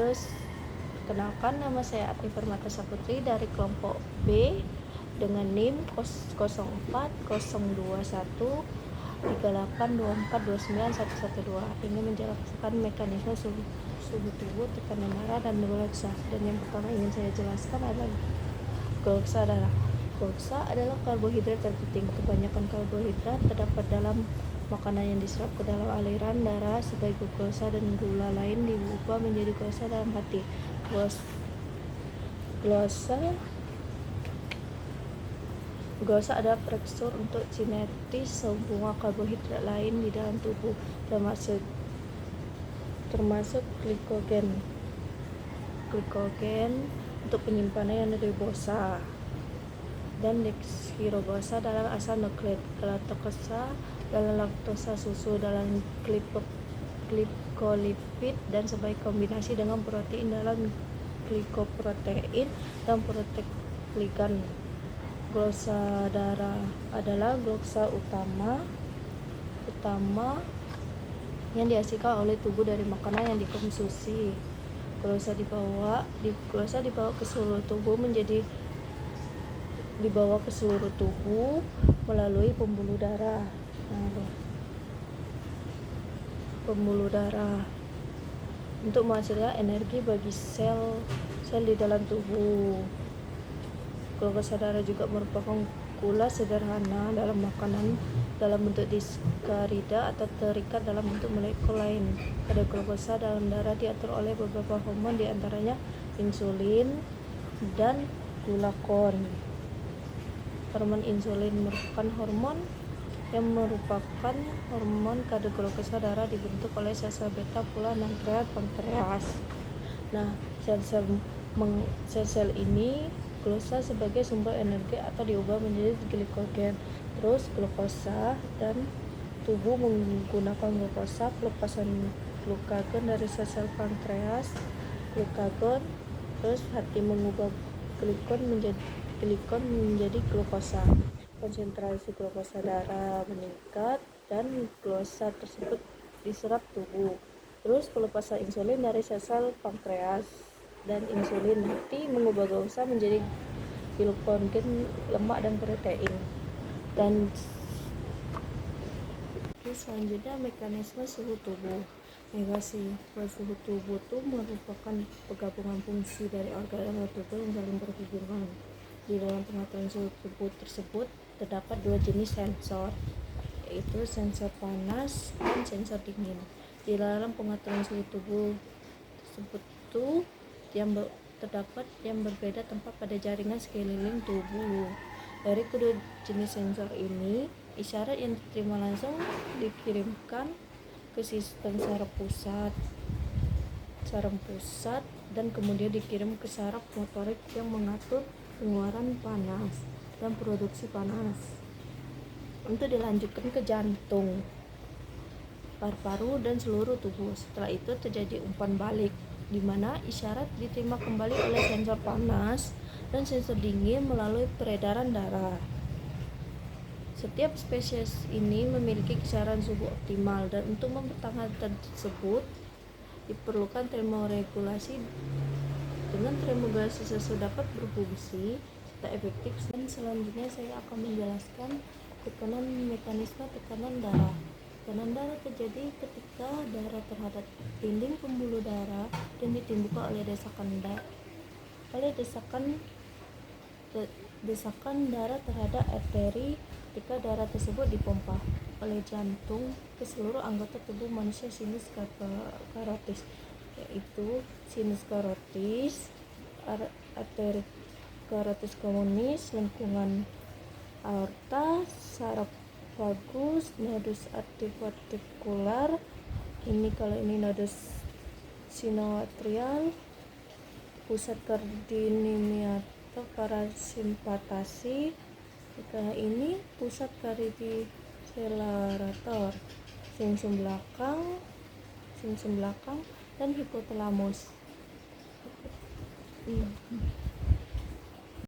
Terus perkenalkan, nama saya Agni Permata Saputri dari kelompok B dengan NIM 04021382429112. Ingin menjelaskan mekanisme suhu tubuh, tekanan darah, dan gluksa. Dan yang pertama ingin saya jelaskan adalah gluksa darah. Gluksa adalah karbohidrat terpenting. Kebanyakan karbohidrat terdapat dalam makanan yang diserap ke dalam aliran darah sebagai glukosa, dan gula lain diubah menjadi glukosa dalam hati. Glukosa adalah prekursor untuk sintesis semua karbohidrat lain di dalam tubuh, termasuk glikogen untuk penyimpanan yang ribosa dan deoksiribosa dalam asam nukleik, galaktosa dalam laktosa susu, dalam glikolipid, dan sebagai kombinasi dengan protein dalam glikoprotein dan proteoglikan. Gluksa darah adalah gluksa utama yang dihasilkan oleh tubuh dari makanan yang dikonsumsi. Gluksa dibawa ke seluruh tubuh melalui pembuluh darah. Untuk menghasilkan energi bagi sel di dalam tubuh. Glukose darah juga merupakan gula sederhana dalam makanan dalam bentuk diskarida atau terikat dalam bentuk molekul lain. Kadar glukosa dalam darah diatur oleh beberapa hormon, diantaranya insulin dan glukagon. Hormon insulin merupakan hormon kadar glukosa darah dibentuk oleh sel-sel beta pula pankreas. Nah, sel-sel ini gluksa sebagai sumber energi atau diubah menjadi glikogen. Terus glukosa dan tubuh menggunakan glukosa, pelepasan glukagon dari sel-sel pankreas, glukagon. Terus hati mengubah glikon menjadi glukosa. Konsentrasi glukosa darah meningkat dan gluksa tersebut diserap tubuh. Terus pelepasan insulin dari sel-sel pankreas dan insulin hati mengubah gluksa menjadi glukogen, lemak, dan protein. Dan selanjutnya mekanisme suhu tubuh. Suhu tubuh itu merupakan penggabungan fungsi dari organ tubuh yang saling berhubungan. Di dalam pengaturan suhu tubuh tersebut terdapat dua jenis sensor, yaitu sensor panas dan sensor dingin. Di dalam pengaturan suhu tubuh tersebut terdapat yang berbeda tempat pada jaringan sekeliling tubuh. Dari kedua jenis sensor ini, isyarat yang diterima langsung dikirimkan ke sistem saraf pusat dan kemudian dikirim ke saraf motorik yang mengatur pengeluaran panas dan produksi panas untuk dilanjutkan ke jantung, paru-paru, dan seluruh tubuh. Setelah itu terjadi umpan balik, di mana isyarat diterima kembali oleh sensor panas dan sensor dingin melalui peredaran darah. Setiap spesies ini memiliki kisaran suhu optimal, dan untuk mempertahankan tersebut diperlukan termoregulasi. Dengan termoregulasi sesuatu dapat berfungsi serta efektif. Dan selanjutnya saya akan menjelaskan mekanisme tekanan darah. Tekanan darah terjadi ketika darah terhadap dinding pembuluh darah dan ditimbulkan oleh desakan darah terhadap arteri ketika darah tersebut dipompa oleh jantung ke seluruh anggota tubuh manusia sinus karotis, yaitu sinus karotis, arteri karotis komunis, lengkungan aorta, saraf vagus, nodus arterioventrikular. Kalau ini nodus sinoatrial, pusat kardiomedular parasimpatasi. Kalau ini pusat kardioselator, sumsum belakang dan hipotalamus.